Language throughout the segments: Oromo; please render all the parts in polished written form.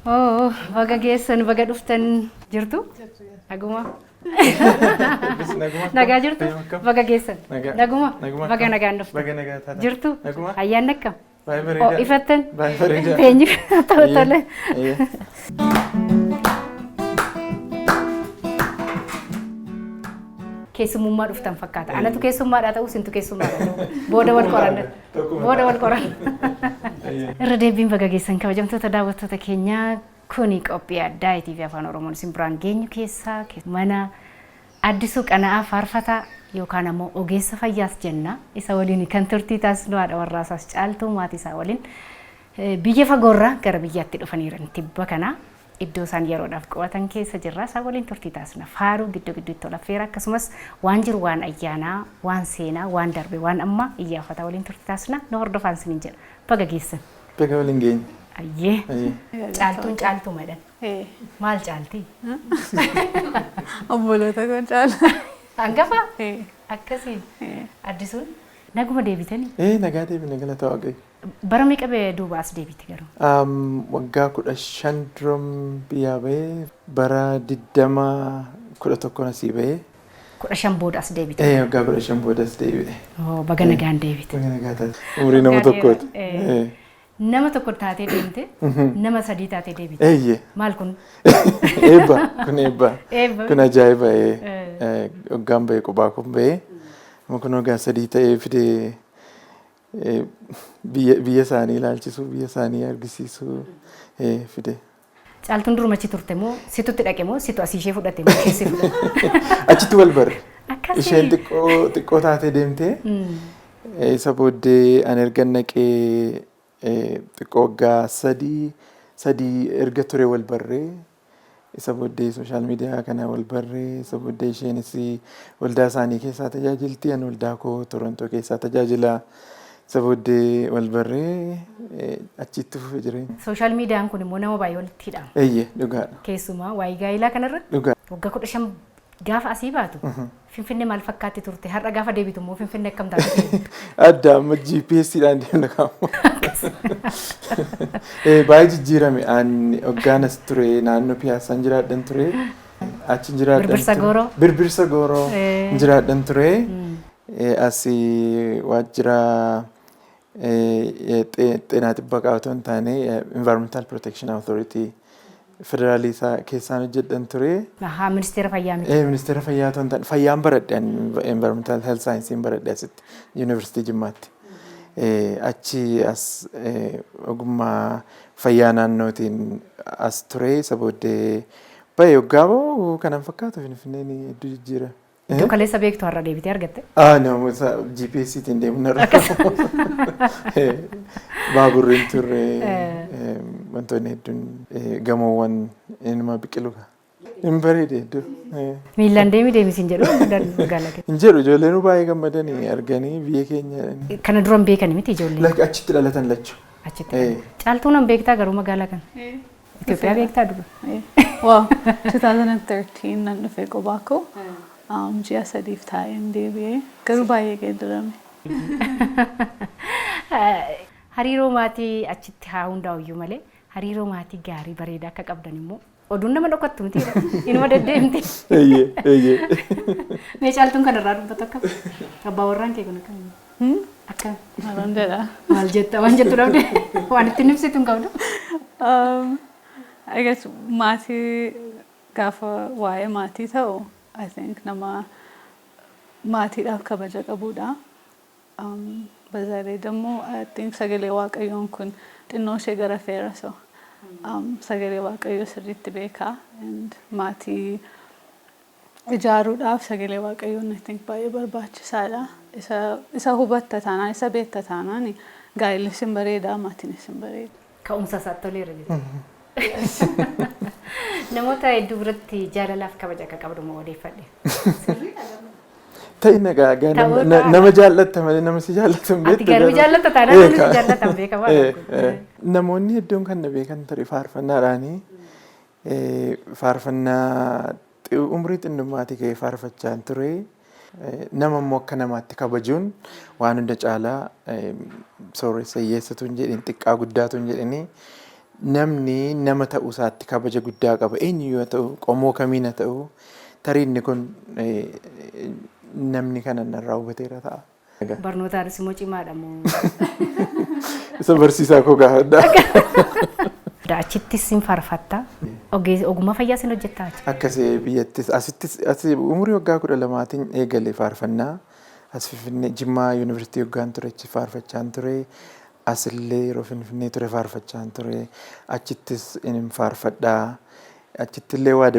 Oh, baga geessan baga dhuftan jirtu? Naguma. Nagaa jirtu? Baga geessan. Naguma. Baga nagaan dhuftan. Jirtu? Ayyaanni akkam? Baay'ee bareeda. Ifattan? Baay'ee bareeda. Teenyu ta'u. Keessummaa dhuftan fakkaata. Anatu keessummaadha ta'u sintu keessummaadha. Booda wal qoranna. Booda wal qoranna. Irra deebiin baga geessan kabajamtoota daawwattoota keenyaa kuni qophii addaa Etv Afaan Oromoo isin biraan geenyu keessaa mana Addisuu Qana'aa Faarfataa yookaan ammoo ogeessa fayyaas jenna. Isa waliin kan turtii taasisnu haadha warraasaas caaltuu maatii isaa waliin biyya fagoorraa gara biyyatti dhufaniiran tibba kana iddoo isaan yeroodhaaf qubatan keessa jirra. Isaa waliin turtii taasisna. Faaruu gidduu gidduutti ol affeera akkasumas waan jiru waan ayyaanaa, waan seenaa, waan darbe, waan amma iyyaafataa waliin turtii taasisna. Nu hordofaan isiniin jedha. Baga geessan. Baga waliin geenya. Ayyee. Caaltuun caaltuu madhan. Maal caaltii? Obboloota koo caala. Hangafa? Akkasiin. Addisuun naguma deebitanii? Nagaa deebine galata waaqayyo. Bara meeqa duuba as deebite garuu? Waggaa 15 durum biyyaa bahee bara 2011 asii bahee. 15 booda as deebite? Waggaa 15 booda as deebite. Baga nagaan deebite. Baga nagaa taate. Umurii nama tokkooti. Nama tokko taatee deemte, nama sadii taatee deebite. Eeyyee. Maal kun? Eebba. Kun eebba. Kun ajaa'iba. Waggaan bahee qubaa kun bahee. Kun waggaa sadii ta'ee fidee biyya isaanii ilaalchisuu, biyya isaanii argisiisuu fide. Caaltuun durumachi turte moo situtti dhaqe moo situ asii ishee fudhate moo keessi fudhate? Achitti wal barre. Isheen xiqqoo taatee deemtee isa booddee an erga naqee xiqqoo waggaa sadii erga ture wal barree isa booddee sooshaal miidiyaa kana wal barree isa booddee isheenis waldaa isaanii keessaa tajaajilti an waldaa koo Torontoo keessaa tajaajila isa booddee wal barree achitti fufee jireenya. Sooshaal miidiyaan kun immoo nama baay'ee walitti hidhama. Eeyyee dhugaadha. Keessumaa waa'ee gaa'ilaa kanarra waggaa 15 gaafa asii baatu Finfinnee maal fakkaatti turte har'a gaafa deebitu immoo Finfinnee akkam taate? Adda amma GPS'dhaan deemna kaamu. Baay'ee jijjiirame waggaan as ture naannoo Piyaassaan jiraadhan ture. Achi jiraadhan ture. Birbirsa Gooroo. Birbirsa Gooroo jiraadhan ture. Asii waajjira xeenaa xibbaqaa otoo hin taane Environmental Protection Authority federaalii keessaan hojjedhan ture. Ministeera fayyaa miti. Ministeera fayyaa otoo hin taane fayyaan baradhe Environmental Health Science baradhe asitti Yuunivarsiitii Jimmaatti. Achi as ogummaa fayyaa naannootiin as ture isa booddee baay'ee waggaa moo kanan fakkaatu Finfinneen hedduu jijjiira. Iddoo kaleessa beektu har'a deebitee argatte? Namoota GPS'tiin deemna baaburriin turre wantoonni hedduun gamoowwan inuma biqilu. Hin bareede hedduu. Miillaan deemisiin jedhu magaalaa keessa. Hin jedhu ijoolleen baay'ee gammadanii arganii biyya keenya. Kana duran beekani miti ijoolleen? Achitti dhalatan lachuu. Achitti. Caaltuun an beektaa garuu magaalaa kana? Itoophiyaa beektaa dura? Wow, 2013 nan dhufee qubaa koo. Ji'a sadiif taa'een deebi'ee garuu baay'ee geeddarame. Hariiroo maatii achitti haa hundaa'uyyuu malee hariiroo maatii gaarii bareedaa akka qabdan immoo oduun nama dhokattu miti inuma deddeemti. Eeyyee. Mee caaltuun kanarraa dubbatu akkam? Abbaa warraan kee kun akkam? Akkam? Maal jedha? Maal jetta? Waan jettu dhabde? Waan ittiin ibsitu hin qabdu? I guess maatii gaafa waa'ee maatii ta'u I think nama maatiidhaaf kabaja qabudha. Bazaree dammoo I think sagalee waaqayyoon kun xinnoo ishee gara feera so. Sagalee waaqayyoo sirriitti beekaa and maatii ijaaruudhaaf sagalee waaqayyoon I think baay'ee barbaachisaadha. Isa hubatta taanaan isa beekta taanaan gaa'illi isin bareeda maatiin isin bareeda. Ka'umsa isaatti toleera jechuudha. Namoota hedduu biratti jaalalaaf kabaja akka qabdu moo odeeffadhe? Ta'in nagaa nama jaallatta malee nama si jaallatan beektu. Ati garuu jaallatta taanaan namni si jaallatan beekamaa. Namoonni hedduun kan na beekan ture faarfannaadhaanii faarfannaa umrii xinnummaatii ka'ee faarfachaan ture. Nama immoo akka namaatti kabajuun waan hunda caalaa sooressa hiyyeessatu hin jedhin xiqqaa guddaatu hin jedhini namni nama ta'uu isaatti kabaja guddaa qaba. Eenyu yoo ta'u qomoo kamiin haa ta'u tariinni kun namni kana narraa hubateera ta'a. Barnootaanis immoo cimaadha moo? Isa barsiisaa koo gaafadha. Achittis hin faarfattaa? Ogummaa fayyaa sin hojjettaa? Akkasii biyyattis asii umurii waggaa 12tiin eegalee faarfannaa. As Finfinnee Jimmaa Yuunivarsiitii waggaan ture achi faarfachaan ture. Asillee yeroo Finfinnee ture faarfachaan ture. Achittis hin faarfadhaa. Achittillee waa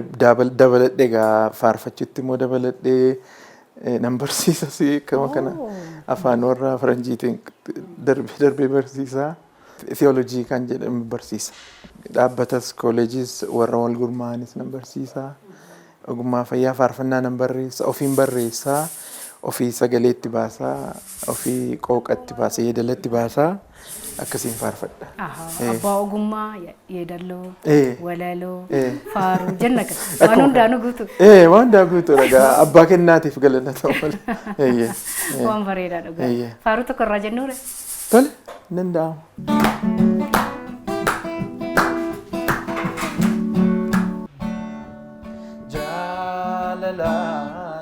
dabaladhee gaa faarfachuutti immoo dabaladhee nan barsiisas kama kana afaan warra Faranjiitiin darbee barsiisaa. Theology kan jedhamu barsiisa. Dhaabbatas kolleejis warra wal gurmaa'anis nan barsiisa. Ogummaa fayyaa faarfannaa nan barreessa. Ofiin barreessaa. Ofii sagaleetti baasaa. Ofii qooqatti baasaa. Yeedalatti baasaa. Akkasiin faarfadha. Abbaa ogummaa yeedalloo walaloo faaruu jenna kan waan hundaanuu guutu. Waan hundaa guutu dhagaa abbaa kennaatiif galanna ta'u malee. Waan bareedaa dhugaa. Faaruu tokko irraa jennuure. Tole danda'ama. Jaalala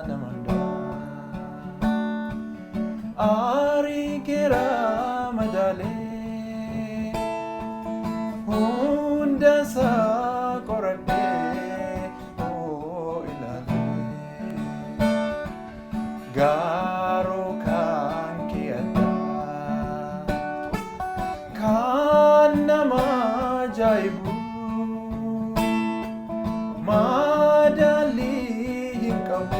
namandaa aarii keeraa madaalee hundasaa qoradhee ilaalee gaaroo kan kee addaa kan nama ajaa'ibu madaalii hin qabu.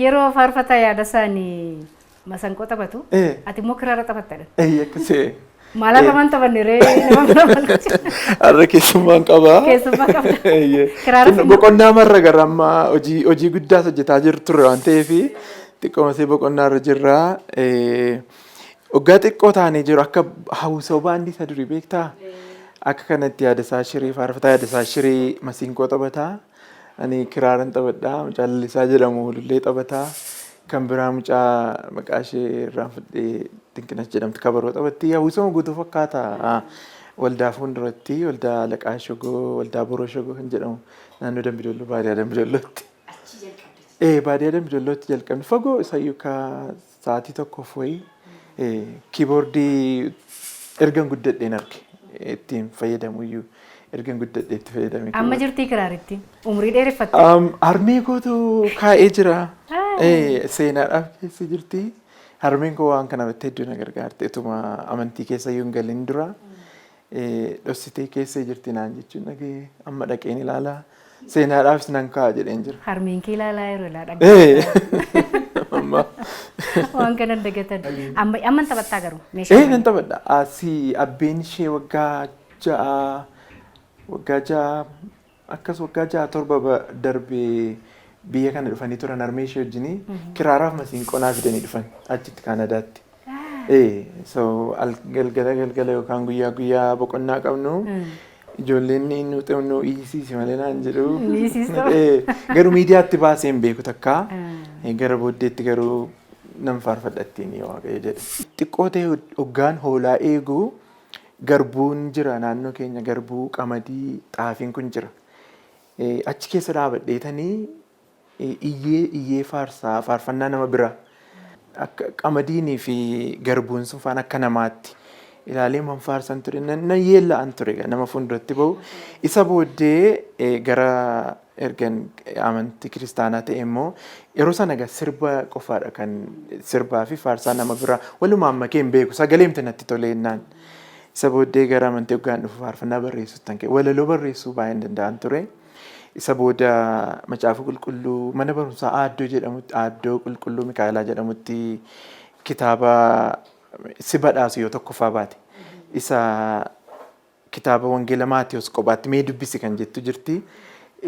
Yeroo faarfataa yaada isaanii masanqoo taphatu ati immoo kiraara taphattadha. Akkasii. Maal akka man taphanne ree nama malkacha. Har'a keessummaan qabaa. Keessummaa qabda. Kiraara boqonnaa marra gara ammaa hojii guddaas hojjetaa jirturre waan ta'eef xiqqoomasee boqonnaa irra jirra. Waggaa xiqqoo taanee jiru akka hawwisoo baandii isa durii beektaa? Akka kanatti yaada isaa shirii faarfataa yaada isaa shirii masinqoo taphataa. Ani kiraaran taphadhaa. Mucaa Lalisaa jedhamu ulullee taphataa. Kan biraa mucaa maqaa ishee irraan fudhee Dinqinas jedhamtu kabaroo taphatti. Hawwisoo guutuu fakkaata. Waldaa fuulduratti waldaa Laqaa Shogoo waldaa Boroo Shogoo kan jedhamu naannoo Dambidolloo baadiyyaa Dambidollootti. Baadiyyaa Dambidollootti jalqabni fagoo isayyuu ka sa'aatii tokkoof wayii kiiboordii ergan guddadheen arge ittiin fayyadamuyyuu. Ergan guddadhee itti fayyadame. Amma jirtii kiraaritti umurii dheereffatte. Harmee kootu kaa'ee jira. Seenaadhaaf keessa jirti. Harmeen koo waan kana hedduu na gargaarte. Ituma amantii keessa yoo hin galin dura dhossitee keessa jirti naan jechuun dhagee amma dhaqeen ilaalaa. Seenaadhaafis nan kaa'a jedheen jira. Harmeen kee ilaalaa yeroo ilaa dhaggeeffata. Waan kana dagatan. Amma taphattaa garuu meeshaa. Nan taphadha. Asii abbeen ishee waggaa ja'a akkas waggaa ja'a torba darbee biyya kana dhufanii turan harmee ishee wajjinii kiraaraaf masiinqonaa fidanii dhufan achitti Kaanadaatti. So galgala yookaan guyyaa boqonnaa qabnu ijoolleen inni xe'unnoo iisiisi malee naan jedhu. Garuu miidiyaatti baasee hin beeku takka gara booddeetti garuu nan faarfadhattiin waaqayyo jedhe. Xiqqoo ta'e hoggaan hoolaa eegu garbuun jira naannoo keenya garbuu qamadii xaafiin kun jira. Achi keessa dhaabadheetanii iyyee faarfannaa nama bira qamadiinii fi garbuun sun faan akka namaatti ilaalee man faarsan ture nan yeella'an ture nama fuulduratti bahu isa booddee gara ergan amantii kiristaanaa ta'e immoo yeroo sana sirba qofaadha kan sirbaa fi faarsaa nama bira walumaan makee hin beeku sagaleemti natti toleennaan isa booddee gara amantii hoggaan dhufu faarfannaa barreessuuttan kee walaloo barreessuu baay'een danda'an ture. Isa booda macaafa qulqulluu mana barumsaa aaddoo jedhamutti aaddoo qulqulluu Mikaa'elaa jedhamutti kitaaba si badhaasu yoo tokkoffaa baate isa kitaaba wangeela Maatiyos kophaatti mee dubbisi kan jettu jirti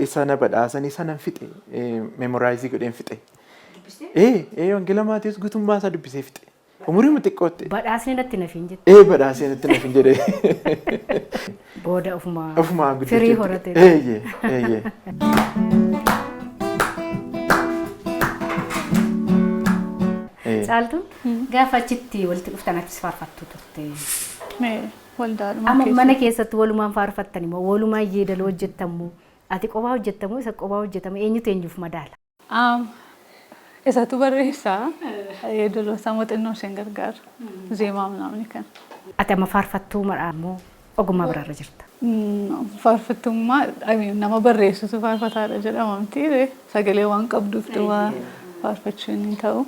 isa na badhaasanii sanan fixe memoraayizii godheen fixe. Wangeela Maatiyos guutummaa isaa dubbisee fixe. Umurii xiqqootti. Badhaasni natti nafiin jette. Badhaasni natti nafiin jedhee. Booda ofumaa guddate. Firii horate. Caaltuun gaafa achitti walitti dhuftan achis faarfattu turte. Waldaadhuma amma mana keessatti walumaan faarfattan immoo walumaan yeedaloo hojjettamu ati qophaa hojjettamu isa qophaa hojjetamu eenyutu eenyuuf madaala? Isatu barreessaa yeedaloo isaa muuxannoo isheen gargaara. Zeemaa namni kan. Ati amma faarfattuu maraa immoo ogummaa biraarra jirta. Faarfattummaa nama barreessutu faarfataadha jedhamamti. Sagalee waan qabduuf duwwaa faarfachuun hin ta'u.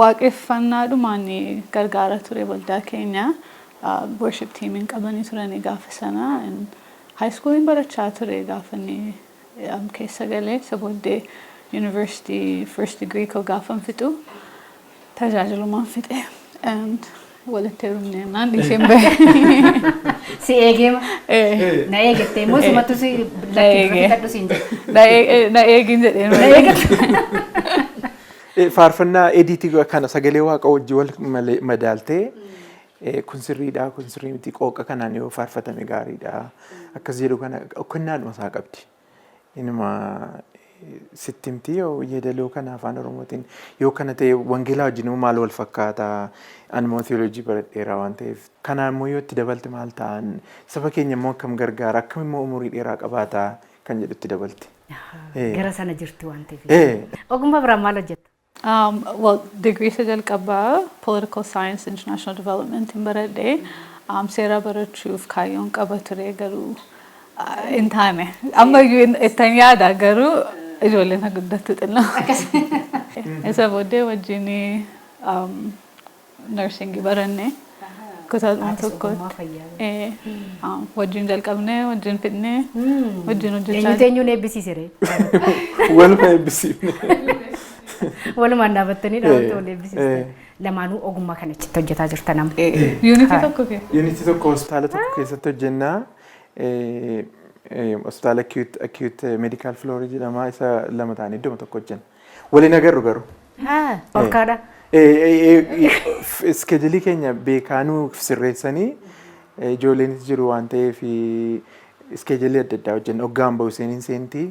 Waaqeffannaadhumaan gargaara ture waldaa keenya. Worship teamiin qabanii turanii gaafa sana. High schooliin barachaa ture gaafa keessa galee isa booddee university first degree koo gaafan fixu tajaajilumaan fixe. Walitti hirumnee naan dhiiseen bahe. Si eegeema? Na eegattee immoo sumattu si lakkifatu kadhu siin jedhe. Na eegin jedheen. Faarfannaa ediitii kana sagalee waaqa wajji wal madaaltee kun sirriidha kun sirrii miti qooqa kanaan yoo faarfatame gaariidha akkas jedhu kana okkannaadhuma isaa qabdi. Inuma sittimtii yoo yeedaloo kana afaan oromootiin yoo kana ta'e wangeelaa wajjin maal wal fakkaata animoo theoloojii baradheeraa waan ta'eef kanaan immoo yoo itti dabalte maal ta'an saba keenya immoo akkam gargaara akkam immoo umurii dheeraa qabaata kan jedhutti dabalte. Gara sana jirti waan ta'eef. Ogummaa biraan maal hojjetta? Well, degree sa jalqabaa political science international development in baradhee seera barachuuf kaayyoon qaba ture garuu hin taane ammayyuu ittan yaada garuu ijoolleen guddattu xinnoo. Isa booddee wajjin nursing baranne kutaadhuma tokkotti wajjin jalqabnee wajjin fidnee wajjin hojjechaa. Eenyuun eebbisiisere? Waluma eebbisiifne. Walumaan dhaabattanii dhaabattee wal eebbisiiste. Lamaanuu ogummaa kana achitti hojjetaa jirtan amma. Yuunitii tokko keessa. Yuunitii tokko hospitaala tokko keessatti hojjennaa. Hospitaala acute medical floor jedhama isa lama ta'anii iddoo tokko hojjenna. Waliin agarru garuu. Olkaadha. Iskeejilii keenya beekaanuu sirreessanii ijoolleenis jiru waan ta'eef iskeejilii adda addaa hojjenna. Hoggaan bahu seeniin seentii.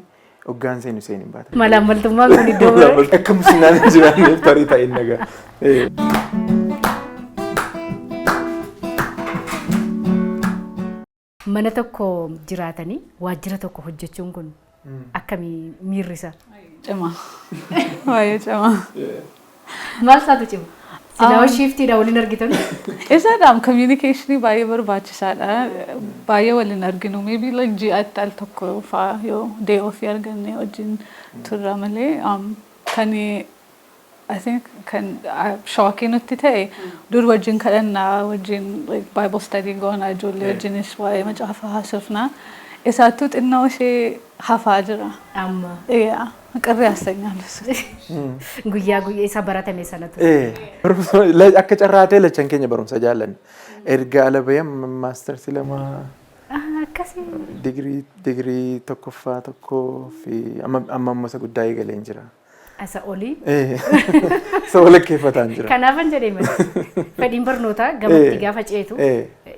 Hoggaan seenu seeniin baata. Malaamaltummaan kun iddoo bira. Akka musinaan jiraanneef tarii ta'in nagaa. Mana tokko jiraatanii waajjira tokko hojjechuun kun akkamii miirrisa? Cimaa. Baay'ee cimaa. Maal isaatu cima? Silaa shiftiidha waliin argitan? Isaadhaan communicationii baay'ee barbaachisaadha. Baay'ee waliin arginu. Maybe like ji'aatti al tokko fa'aa yoo day ofii arganne wajjin turra malee kan I think kan shockii nutti ta'e dur wajjin kadhannaa wajjin like Bible study goona ijoollee wajjinis waa'ee macaafa haasofnaa. Isaattuu xinnoo ishee hafaa jira. Amma. Qarree asxanyaalus. Guyyaa isa baratame sanatu. Akka carraatee lachan keenya barumsa jaallanne. Erga ala bahee maastersi lama Akkasii. Digirii tokkoffaa tokkoo fi amma isa guddaa eegaleen jira. Asa olii. Isa walakkeeffataan jira. Kanaafan jedhee malee fedhiin barnootaa gamatti gaafa ceetu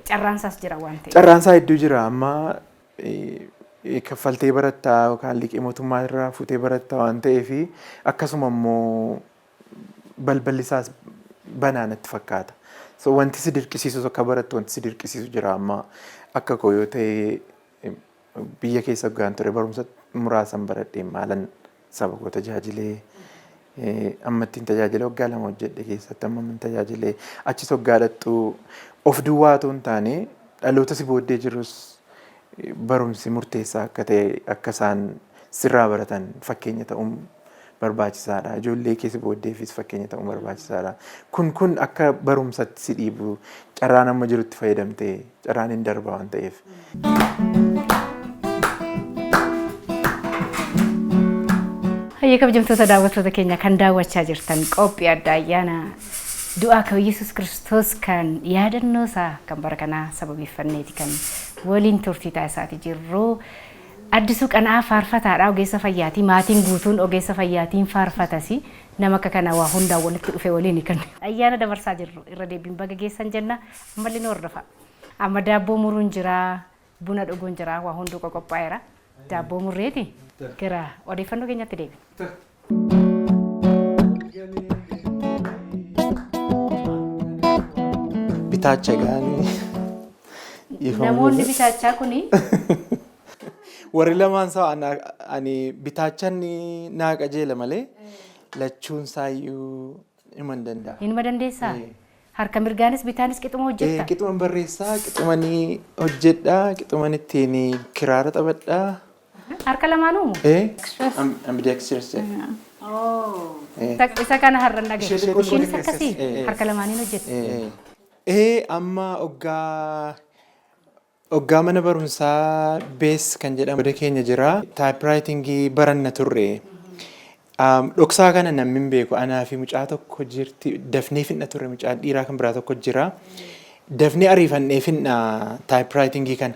carraansaas jira waan ta'eef. Carraansaa hedduu jira amma kaffaltee barattaa yookaan liqii mootummaa irraa fuutee barattaa waan ta'eef akkasuma immoo balballi isaas banaa natti fakkaata. So wanti si dirqisiisus akka barattu wanti si dirqisiisu jira amma akka koo yoo ta'e biyya keessa hoggaan ture barumsa muraasan baradhee maalan saba koo tajaajilee amma ittiin tajaajilee waggaa 2 hojjedhe keessatti amma min tajaajilee achis waggaa dhattu of duwwaa otoo hin taane dhaloota si booddee jirus barumsi murteessaa akka ta'e akka isaan sirraa baratan fakkeenya ta'uun barbaachisaadha. Ijoollee keessa booddeefis fakkeenya ta'uun barbaachisaadha. Kun akka barumsatti si dhiibu carraan amma jirutti fayyadamtee carraan hin darba waan ta'eef. Hayyee kabajamtoota daawwattoota keenya kan daawwachaa jirtan qophii addaa ayyaana du'aa kan Yesuus Kiristoos kan yaadannoo isaa kan bara kanaa sababeeffanneeti kan waliin turtii taasisaa jirru. Addisuu Qana'aa Faarfataadha ogeessa fayyaatii maatiin guutuun ogeessa fayyaatiin faarfatasi nama akka kana waa hundaa walitti dhufe waliin kan ayyaana dabarsaa jirru irra deebiin baga geessan jenna ammallee nu hordofa. Amma daabboo muruun jira buna dhuguun jira waa hunduu qophaa'eera daabboo murreeti gara odeeffannoo keenyatti deebi. Bitaacha gaanii. Namoonni bitaachaa kuni warri lamaan isaa ani bitaachan naa qajeela malee lachuun saayyuu himan danda'a. Hinuma dandeessaa? Harka mirgaanis bitaanis qixuma hojjetta? Qixuman barreessaa, qixumanii hojjedhaa, qixuman ittiin kiraara taphadhaa. Harka lamaanuu moo? Ambidextrous. Isa kana har'an dhagaye. Isheenis akkasii harka lamaaniin hojjette. Amma Oggaa mana barumsaa bees kan jedhamu bada keenya jira. Taayipiraayitingii baranna turre. Dhoksaa kana namni hin beeku. Anaa fi mucaa tokko jirti. Dafnee finna turre mucaan dhiiraa kan biraa tokko jira. Dafnee ariifannee finna taayipiraayitingii kana.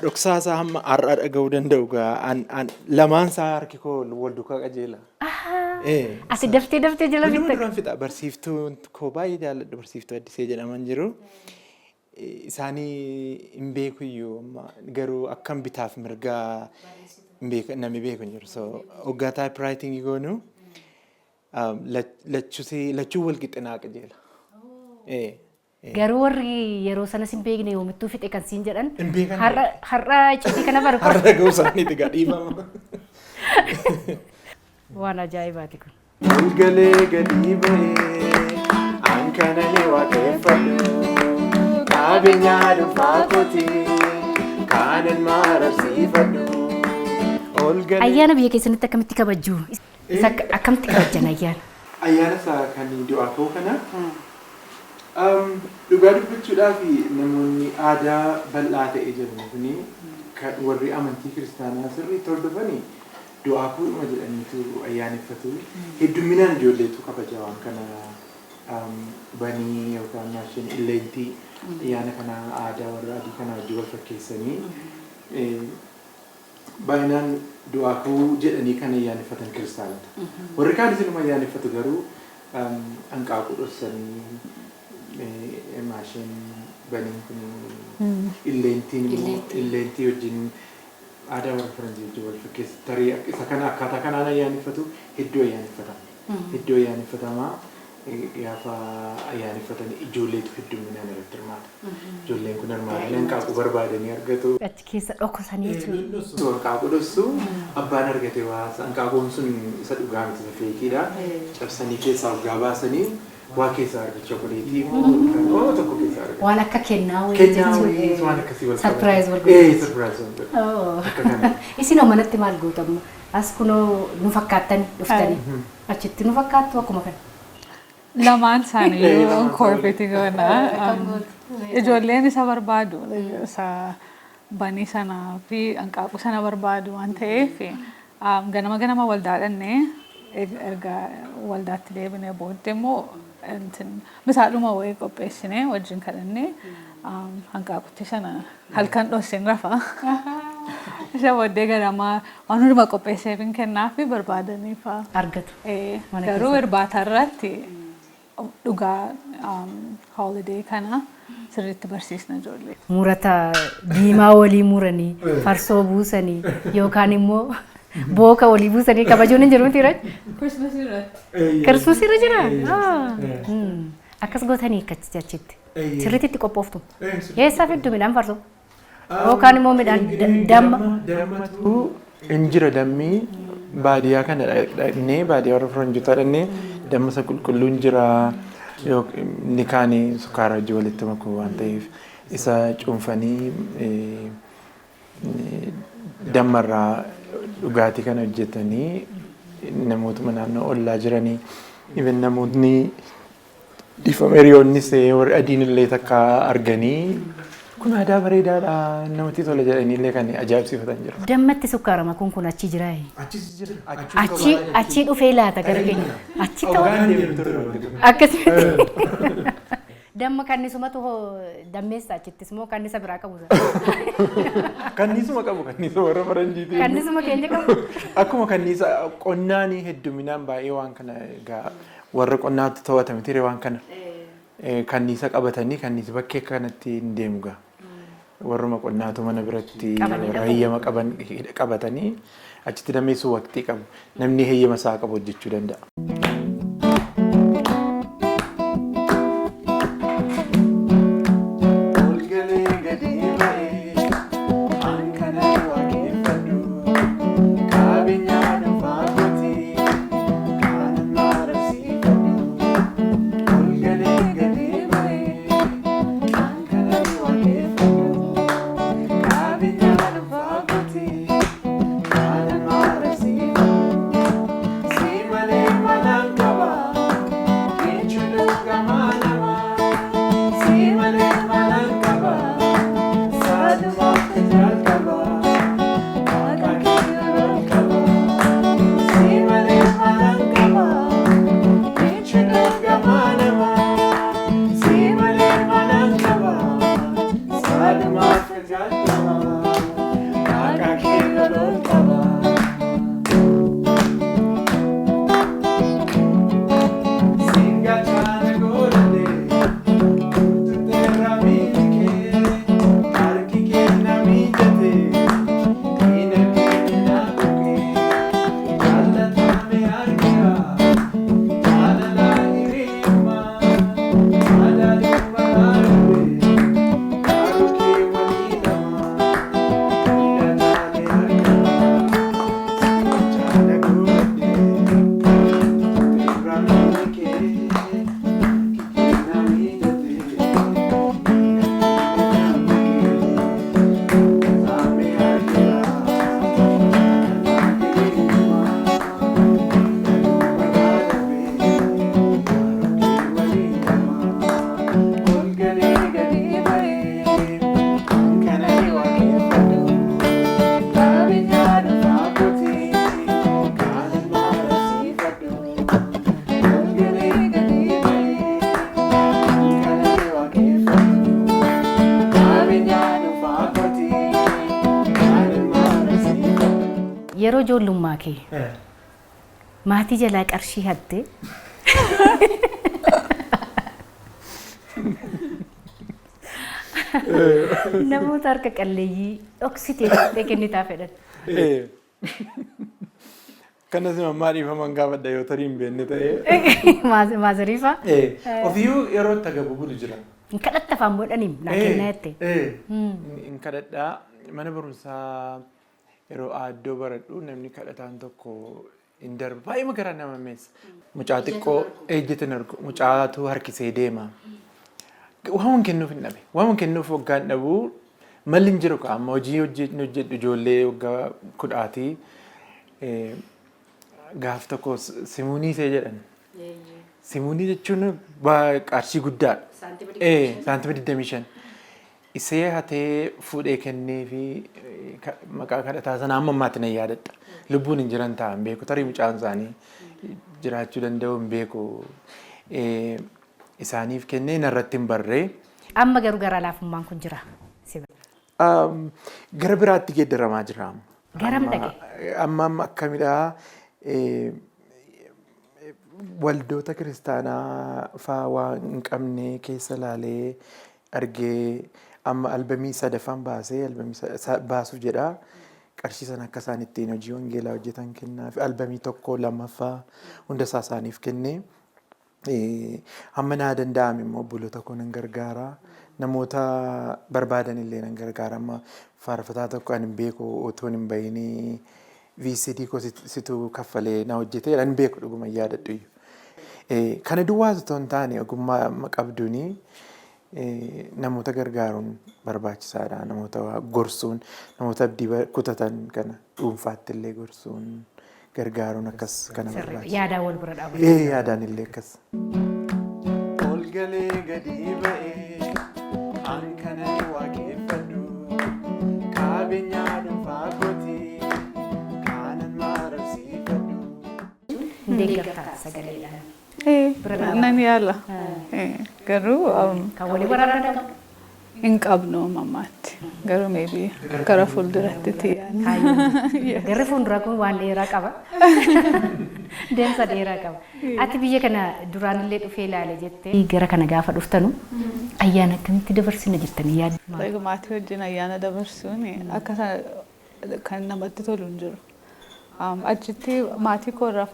Dhoksaa isaa hamma har'a dhaga'uu danda'u gaa. Lamaan isaa harki koo wal duukaa qajeela. Asi daftee jala fixa. Barsiiftuun koo baay'ee jaalladhu. Barsiiftuu Addisee jedhaman jiru. Isaanii hin beeku iyyuu garuu akkam bitaaf mirgaa namni beeku hin jiru. So hoggaa taayipiraayitingii goonu lachuu wal qixxinaa qajeela. Garuu warri yeroo sanas hin beekne yoomittuu fixe kan siin jedhan har'a icciitii kana baru. Har'a ga'uu isaaniiti gadhiifama. Waan ajaa'ibaati kun. Galgalee gadi ba'ee hanqananii waaqeffadhu. Abinyaa dhufaa kooti kaanan mararsiifadhu. Ayyaana biyya keessanitti akkamitti kabajju? Akkamitti kabajjan ayyaana? Ayyaana isaa kan du'aa ka'uu kana dhugaa dubbachuudhaaf namoonni aadaa bal'aa ta'e jiru kuni kan warri amantii kiristaanaa sirriitti hordofanii du'aa ka'uudhuma jedhaniitu ayyaaneffatu. Hedduminaan ijoolleetu kabaja waan kana banii yookaan maashin illeentii ayyaana kana aadaa warra adii kana wajjin wal fakkeessanii baay'inaan du'aa ka'uu jedhanii kan ayyaaneffatan kiristaanota. Warri kaanis inuma ayyaaneffatu garuu hanqaaquu dhoksanii maashin baniin kun illeentii wajjin aadaa warra faranjii wajjin wal fakkeessa. Tarii isa kana akkaataa kanaan ayyaaneffatu hedduu ayyaaneffatama. Hedduu ayyaaneffatamaa. Gaafa ayyaaneffatan ijoolleetu hedduminaan irratti hirmaata. Ijoolleen kun hirmaatanii hanqaaquu barbaadanii argatu. Achi keessa dhokosanii jechuudha. Hanqaaquu dhoksu abbaan argate waa hanqaaquun sun isa dhugaa miti isa feekiidha. Cabsanii keessaa waggaa baasanii waa keessaa argatu chookoleetii tokko keessaa argatu. Waan akka kennaa wayii jechuudha. Waan akkasii wal qabatu. Sarpiraayiz wal godhatu. Sarpiraayiz wal godhatu. Akka kana. Isin manatti maal gootamu? As kunoo nu fakkaattanii dhuftanii. Achitti nu fakkaattu akkuma kana. Lamaan isaanii korbeetii goona. Ijoolleen isa barbaadu. Isa banii sanaa fi hanqaaquu sana barbaadu waan ta'eef ganama waldaadhannee erga waldaatti deebinee booddee immoo misaadhuma wayii qopheessinee wajjin kadhannee hanqaaqutti sana halkan dhooseen rafa. Isa booddee ganamaa waan hundumaa qopheessee fin kennaa fi barbaadaniif argatu. Garuu irbaata irratti dhugaa holiday kana sirriitti barsiisna ijoollee. Murata diimaa walii muranii farsoo buusanii yookaan immoo booka walii buusanii kabajuun hin jiru miti irratti. Kirsimas irra jira. Akkas gootanii achitti. Sirriitti qophooftu. Eessaa fiddu midhaan farsoo? Yookaan immoo midhaan damma. Dammatu hin jira dammii baadiyyaa kana dhaqnee baadiyyaa warra Faranjoota dhaqnee damma isa qulqulluun jira. Inni kaan sukkaara wajjin walitti makuu waan ta'eef isa cuunfanii dammarraa dhugaatii kana hojjetanii namootuma naannoo ollaa jiranii even namootni dhiifama hiriyoonnis warri adiin illee takka arganii kun aadaa bareedaadha namatti tola jedhanii illee kan ajaa'ibsiifatan jira. Dammatti sukkaara makuun kun achi jira. Achi dhufee laata gara keenya. Achi ta'uu. Akkasumatti. Damma kannisumatu dammeessa achittis moo kannisa biraa qabu? Kannisuma qabu kannisa warra Faranjiiti. Kannisuma keenya qabu. Akkuma kannisa qonnaanii hedduminaan baay'ee waan kana egaa warra qonnaatti to'atame ture waan kana. Kannisa qabatanii kannisa bakkee kanatti hin deemu gaa. Warruma qonnaatu mana biratti heeyyama qabatanii achitti dameessuu waqtii qabu. Namni heeyyama isaa qabu hojjechuu danda'a. Yeroo ijoollummaa kee maatii jalaa qarshii hatte namoota harka qalleeyyii dhoksitee kennitaa fedhan. Kanas mammaa dhiifaman gaafadha yoo tarii hin beekne ta'ee. Maazariifaa? Ofiyyuu yeroo itti agabu bulu jira. Hin kadhatta afaan godhaniin naa kennaa jette. Hin kadhadhaa mana barumsaa yeroo aaddoo baradhu namni kadhataan tokko hin darbu baay'ee magaraa nama meessa. Mucaa xiqqoo ejjetin argu mucaatu harkisee deema. Waan kennuuf hin dhabe. Waan kennuuf waggaan dhabuu malli hin jiru amma hojii hojjedhu ijoollee waggaa 10 gaaf tokko simuunii see jedhan. Simuunii jechuun qarshii guddaadha. Saantima 25. Isee hatee fuudhee kennee fi maqaa kadhataa sana amma ammaatti nan yaadadha. Lubbuun hin jiran ta'a hin beeku. Tarii mucaan isaanii jiraachuu danda'u hin beeku. Isaaniif kennee narratti hin barree Amma garuu gara laafummaan kun jira. Gara biraatti geeddaramaa jira. Garam dhaqe? Amma akkamidhaa waldoota kiristaanaa faa waan hin qabne keessa laalee argee amma albamii sadaffaan baasee baasuuf jedha. Qarshii sana akka isaan ittiin hojii wangeelaa hojjetan kennaa fi albamii tokko lammaffaa hunda isaa isaaniif kennee hamma naa danda'ame immoo obboloota koo nan gargaara. Namoota barbaadan illee nan gargaara. Amma faarfataa tokko ani beeku otoo hin bahinii VCD koo situ kaffalee na hojjetee nan beeku dhuguma yaadadhu iyyuu. Kana duwwaas otoo hin taane ogummaa amma qabduuni namoota gargaaruun barbaachisaadha. Namoota gorsuun, namoota abdii kutatan kana dhuunfaatti illee gorsuun gargaaruun akkas kana barbaachisa. Yaadaan wal bira dhaabatu. Yaadaan illee akkas. Ol galee gadi ba'ee an kana waaqeffadhu qabeenyaa dhuunfaa kooti kanan mararsiifadhu. Deeggartaa sagaleedhaan. Nan yaala. Garuu kan walii waraanaa qabu. hin qabnu mammaatti. Garuu maybe gara fuulduratti tiyaan. Garri fuulduraa kun waan dheeraa qaba. Deemsa dheeraa qaba. Ati biyya kana duraan illee dhufee ilaale jettee gara kana gaafa dhuftanu ayyaana akkamitti dabarsina jettanii yaaddu? Maatii wajjin ayyaana dabarsuun akka kan namatti tolu hin jiru. Achitti maatii koo irraa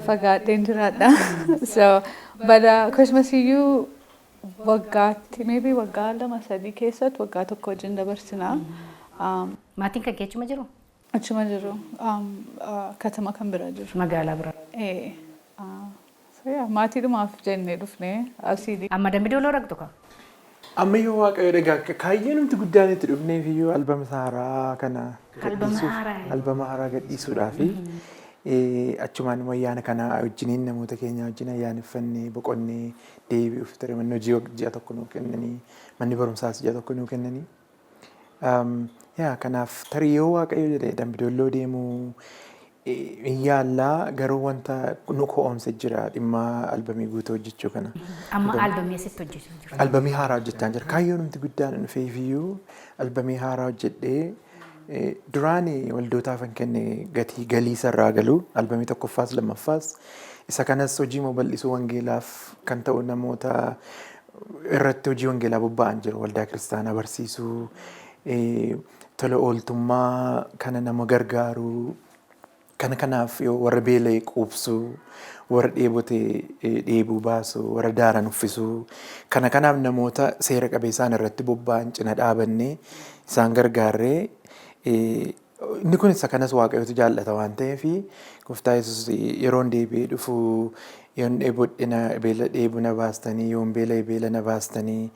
fagaadheen jiraadha. So bara Christmas iyyuu waggaatti maybe waggaa 2-3 keessatti waggaa tokko wajjin dabarsinaa. Maatiin kan kee achuma jiru? Achuma jiru. Katama kan bira jiru. Magaalaa bira. Maatii dhumaaf jennee dhufnee asii. Amma dambi dooloo raqxu ka? Amma yoo waaqayyo dhagaa kaayyoo namti guddaan itti dhufneef iyyuu albama haaraa kana albama haaraa gadhiisuudhaafi achumaan immoo ayyaana kana wajjiniin namoota keenya wajjin ayyaaneffannee boqonnee deebi'uuf ture manni hojii ji'a tokko nuu kennanii manni barumsaas ji'a tokko nuu kennanii. Kanaaf tarii yoo waaqayyo jedhee Dambidolloo deemuu hin yaallaa garuu wanta nu ko'omse jira dhimma albamii guutuu hojjechuu kana. Amma albamii asitti hojjechuu jira. Albamii haaraa hojjechaa jira. Kaayyoo namti guddaan dhufeefiyyuu albamii haaraa hojjedhee duraan waldootaaf kan kenne gatii galii sarraa galu albamii tokkoffaas lammaffaas isa kanas hojii bal'isuu wangeelaaf kan ta'u namoota irratti hojii wangeelaa bobba'an jiru. Waldaa kiristaanaa barsiisuu, tola ooltummaa kana nama gargaaruu. Kanaaf yoo warra beela'e quubsuu, warra dheebote dheebuu baasuu, warra daaran uffisuu. Kanaaf namoota seera qabeessaan irratti bobba'an cina dhaabannee isaan gargaarree inni kun isa kanas waaqayyotu jaallata waan ta'eef gooftaa Yesuus yeroon deebi'ee dhufu yoon beela dheebuu na baastanii yoon beela'e beela na baastanii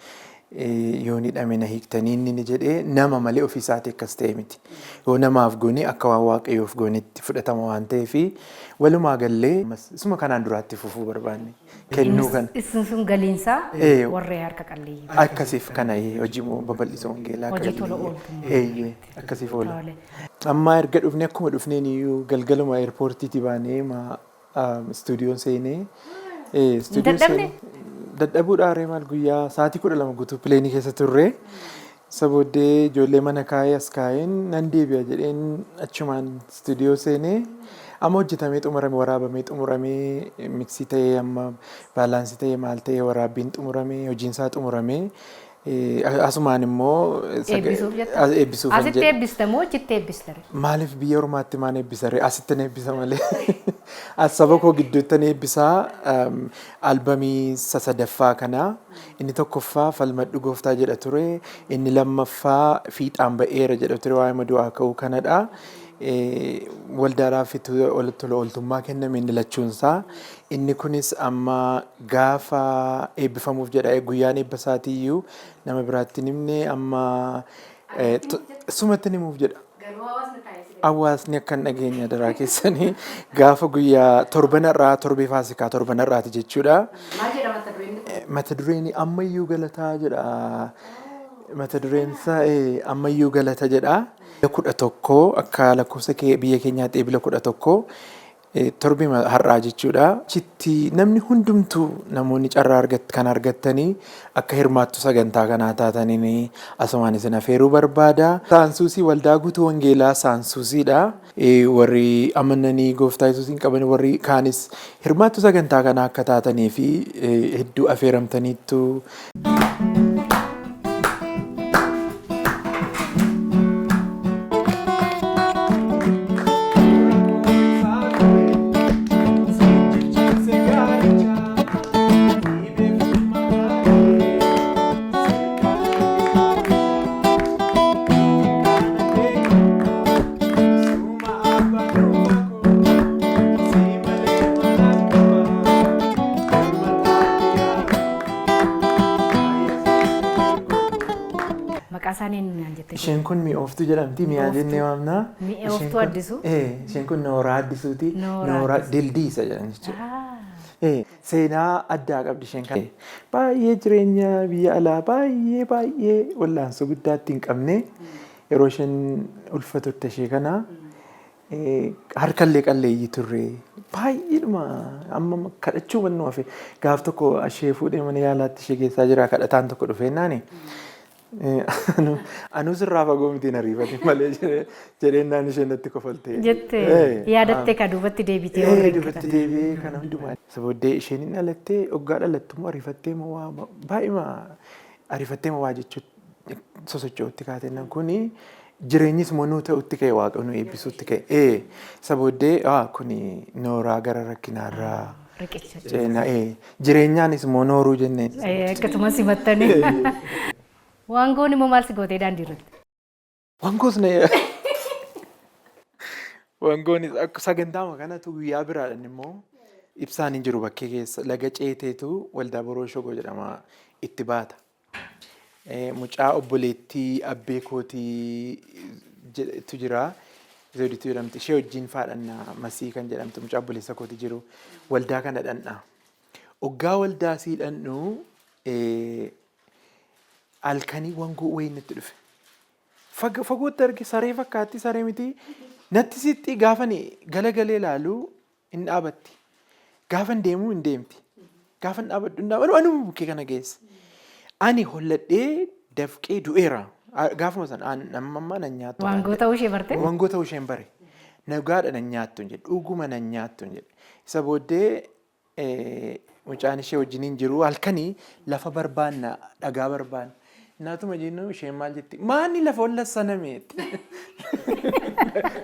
yoon hidhame na hiiktanii inni jedhee nama malee ofiisaati akkas ta'e miti. Yoo namaaf goone akka waan waaqayyoof goonetti fudhatama waan ta'eef walumaa gallee isuma kanaan duraatti fufuu barbaanne kennuu kana. Isin sun galiinsaa warree harka qalleeyyii. Akkasiif kana hojii babal'isuu wangeelaa. Hojii tola ooltummaa. Akkasiif oola. Amma erga dhufne akkuma dhufneen iyyuu galgaluma eerpoortiitti baanee istuudiyoon seenee. Dadhabne? Dadhabuudhaan maal guyyaa sa'aatii 12 guutuu pileenii keessa turre isa booddee ijoollee mana kaayee as kaayeen nan deebi'a jedheen achumaan istuudiyoo seenee amma hojjetamee xumuramee waraabamee xumuramee miksii ta'ee amma baalaansii ta'ee maal ta'ee waraabbiin xumuramee hojiinsaa xumuramee asumaan immoo eebbisuuf asitti eebbista moo achitti eebbista? Maaliif biyya ormaatti maan eebbisare asitti na eebbisa malee as saba koo gidduutti na eebbisaa albamii sadaffaa kana inni tokkoffaa falmadhu gooftaa jedha ture inni lammaffaa fiixaan ba'eera jedha ture waa'ee madu'aa ka'uu kanadha. Waldaadhaaf tola ooltummaa kenname inni lachuunsaa inni kunis amma gaafa eebbifamuuf jedha guyyaan eebba isaatiiyyuu nama biraatti nimne amma sumatti nimuuf jedha. Hawaasni akkan dhageenya daraa keessanii gaafa guyyaa torbanarraa torbee faasikaa torbanarraati jechuudha. Mata dureen ammayyuu galataa jedha. Mata dureen isaa ammayyuu galata jedha. 11 akka lakkoofsa biyya keenyaatti eebila 11 torbii har'aa jechuudha. Chitti namni hundumtuu namoonni carraa kan argattanii akka hirmaattu sagantaa kanaa taataniin asumaan isin afeeruu barbaada. Saansuusii waldaa guutuu wangeelaa saansuusiidha. Warri amananii gooftaa Yesuusiin qaban warri kaanis hirmaattu sagantaa kanaa akka taatanii fi hedduu afeeramtaniittu. Isheen kun mi'ooftuu jedhamti. Mi'aa jennee waamna. Mi'ooftuu Addisuu? Isheen kun nooraa Addisuuti. Nooraa dildiisa jedhan jechuudha. Seenaa addaa qabdi isheen kan. Baay'ee jireenya biyya alaa baay'ee wallaansoo guddaa hin qabne yeroo isheen ulfaturte ishee kana harkallee qalleeyyii turre baay'eedhuma amma kadhachuu wannoo hafe gaaf tokko ishee fuudhee mana yaalaatti ishee keessaa jira kadhataan tokko dhufeennaani. Anu sirraa fagoo miti ariifate malee jedheenyaan isheen natti kofalte. Jettee yaadattee ka duubatti deebitee warreen duubatti deebi'ee kana hundumaa. Sabooddee isheen hin dhalattee waggaa dhalattummoo ariifattee moo baay'ima ariifattee moo waa jechuun sosocho'utti kaatennan kuni jireenyis moo nuu ta'utti ka'e waaqa nu eebbisuutti ka'e. Sabooddee kuni nooraa gara rakkinaarraa. Jireenyaanis moo nooruu jenneen. Akkasumas himattanii. Wangoon immoo maal si gootee daandii irratti? Wangoon sagantaama kanatu guyyaa biraadhaan immoo ibsaan hin jiru bakkee keessa laga ceeteetu waldaa boroo shogoo jedhama itti baata. Mucaa obboleettii abbee kootii jedhetu jira. Zooditu jedhamti. Ishee wajjin faadhannaa masii kan jedhamtu mucaa obboleessa kootii jiru waldaa kana dhandhaa. Oggaa waldaa sii dhandhuu halkanii wangoo wayii natti dhufe. Fagootti arge saree fakkaatti saree miti. Natti sitti gaafan galagalee ilaalu hin dhaabatti. Gaafan deemuu hin deemti. Gaafan dhaabadhu hin dhaabadhu anuma bukkee kana geesse. Ani holladhee dafqee du'eera. Gaafuma sana namammaa nan nyaattu. Wangoo ta'uu ishee barte? Wangoo ta'uu isheen bare. Nagaadha nan nyaattu hin jedhe. Dhuguma nan nyaattu hin jedhe. Isa booddee mucaan ishee wajjiniin jiru halkanii lafa barbaanna dhagaa barbaanna. Naatuma jennu isheen maal jetti? Maanni lafa wallassaname?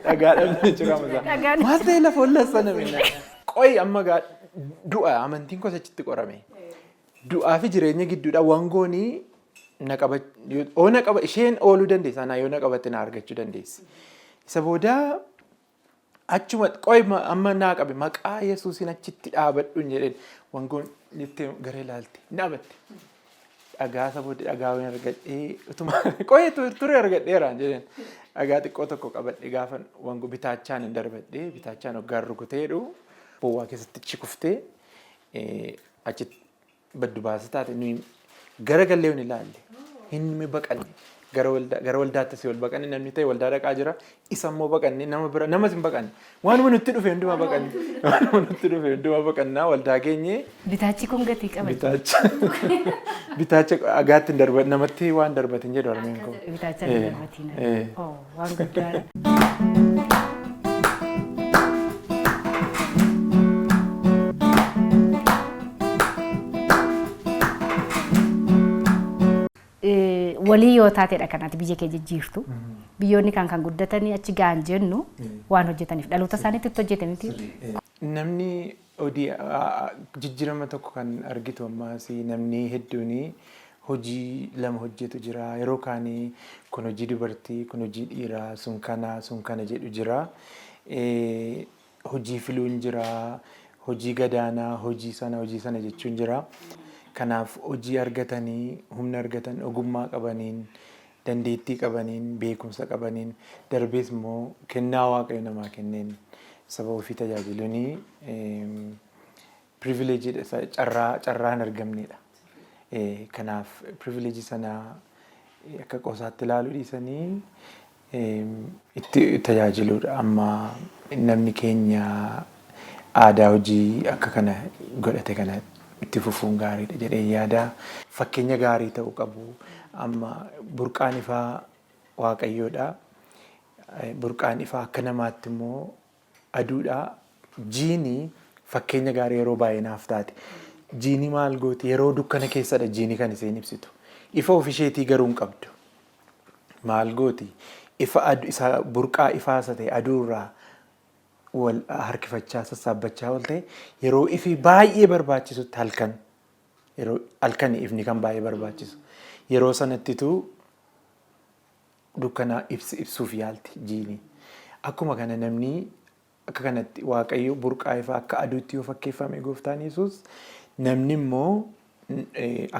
Dhagaadhaan jechuudha masaa. Maal ta'e lafa wallassaname? Qoyi amma du'a amantiin gosa achitti qorame. Du'aa fi jireenya gidduudha wangoonii na qaba isheen ooluu dandeessa. Anaa yoo na qabatte na argachuu dandeessi. Isa booda achuma qoyi amma naa qabe maqaa Yesuusiin achitti dhaabadhu hin jedheen wangoon jettee gara ilaalte hin dhaabatte. Dhagaa sabooddee dhagaa wayii argadhee utuma qoyee ture argadheeraan jedheen dhagaa xiqqoo tokko qabadhee gaafa wangoo bitaachaan hin darbadhee bitaachaan hoggaan rukuteedhu bowwaa keessatti achi kuftee achitti baddu baasa taate nuyi gara gallee hin ilaalle hin baqanne gara waldaatti si ol baqanne namni ta'e waldaa dhaqaa jira isa immoo baqanne nama bira namas hin baqanne waanuma nutti dhufe hundumaa baqanne waanuma nutti dhufe hundumaa baqannaa waldaa keenye. Bitaachi kun gatii qaba. Bitaacha agaatti hin darbatan namatti waan darbatin jedhu armeen koo. Bitaacha hin darbatin. Waan guddaadha. Walii yoo taateedha kanatti biyya kee jijjiirtu. Biyyoonni kan guddatanii achi ga'an jennu waan hojjetaniif dhaloota isaaniitti itti hojjetamiti. Namni jijjiirama tokko kan argitu ammaas namni hedduun hojii lama hojjetu jira. Yeroo kaanii kun hojii dubartii kun hojii dhiiraa sun kana jedhu jira. Hojii filuun jira. Hojii gadaanaa hojii sana jechuun jira. Kanaaf hojii argatanii humna argatan ogummaa qabaniin dandeettii qabaniin beekumsa qabaniin darbees immoo kennaa waaqayyo namaa kenneen saba ofii tajaajiluun privileejiidha carraa hin argamnedha. Kanaaf privileejii sana akka qosaatti ilaaluu dhiisanii itti tajaajiluudha. Amma namni keenya aadaa hojii akka kana godhate kana itti fufuun gaariidha jedhee yaada. Fakkeenya gaarii ta'uu qabu. Amma burqaan ifaa Waaqayyoodha. Burqaan ifaa akka namaatti immoo aduudha. Jiini fakkeenya gaarii yeroo baay'ee naaf taate. Jiini maal gooti yeroo dukkana keessadha jiini kan isheen ibsitu. Ifa ofisheetii garuu hin qabdu. Maal gooti isa burqaa ifaasa ta'e aduurraa wal harkifachaa sassaabbachaa ol ta'e yeroo ifi baay'ee barbaachisutti halkan yeroo halkan ifni kan baay'ee barbaachisu yeroo sanattitu dukkana ibsuuf yaalti jiini. Akkuma kana namni akka kanatti Waaqayyo burqaa ifaa akka aduutti yoo fakkeeffame Gooftaan Yesuus namni immoo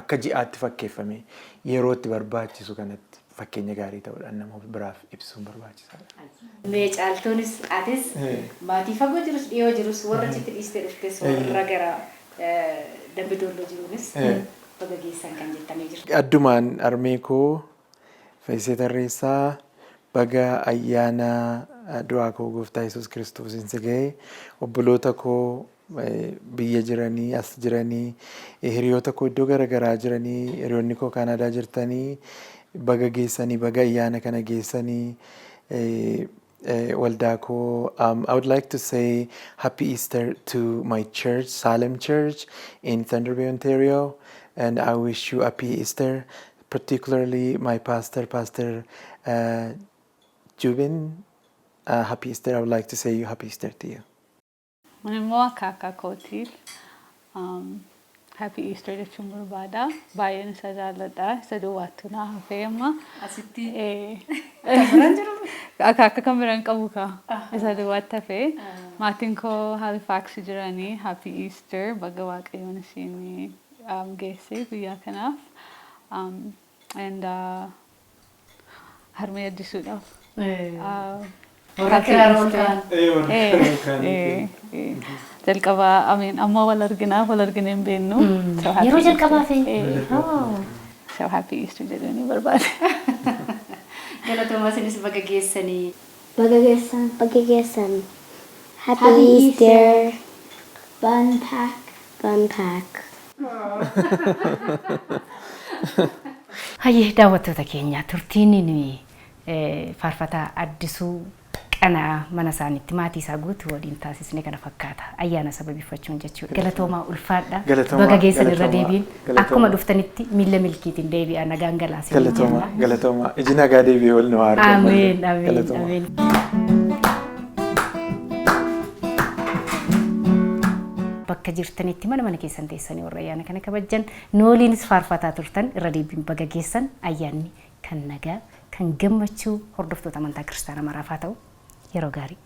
akka ji'aatti fakkeeffame yeroo itti barbaachisu kanatti fakkeenya gaarii ta'uudhaan nama biraaf ibsuun barbaachisaadha. Mee caaltuunis atis maatii fagoo jirus dhiyoo jirus warra chitti dhiistee dhuftes warra gara Dambidolloo jiruunis baga geessan kan jettanii jirtu. Addumaan armee koo Faayisee Tarreessaa baga ayyaana du'aa koo Gooftaa Yesuus Kiristoosiin si ga'e obboloota koo biyya jiranii as jiranii hiriyoota koo iddoo garaagaraa jiranii hiriyoonni koo Kaanaadaa jirtanii baga geessanii baga ayyaana kana geessanii waldaa koo. I would like to say happy Easter to my church, Salem Church in Thunder Bay, Ontario, and I wish you happy Easter, particularly my pastor, Pastor Jubin. Happy Easter. I would like to say you happy Easter to you. Manimmoo akka kootiif happy Easter jechuun barbaada. Baay'een isa jaalladha. Isa duwwaattu naa hafee amma. Asitti biraan jiru? Akka kan biraan qabu kaa. Isa duwwaatti hafee. Maatiin koo Halifax jiranii happy Easter baga Waaqayyoon isin geesse guyyaa kanaaf. And harmee Addisuudhaaf. jalqabaa amiin amma wal arginee hin beeknu. Yeroo jalqabaa fi so happy Easter jedhanii barbaade. Galatoomaa isinis baga geessanii. Baga geessan. Happy Easter. Bun pack. Hayyee daawwattoota keenya turtiin nuyi Faarfataa Addisuu Qana'aa mana isaaniitti maatii isaa guutuu waliin taasisne kana fakkaata. Ayyaana sababeeffachuun jechuudha. Galatoomaa ulfaadha. Baga geessan irra deebiin akkuma dhuftanitti miila milkiitiin deebi'aa nagaan galaasin. Galatoomaa. Iji nagaa deebi'ee wal nu haa argamu. Ameen. Bakka jirtanitti mana keessan teessanii warra ayyaana kana kabajjan nooliinis faarfataa turtan irra deebiin baga geessan ayyaanni kan nagaa kan gammachuu hordoftoota amantaa kiristaanaa maraaf haa ta'u yeroo gaarii.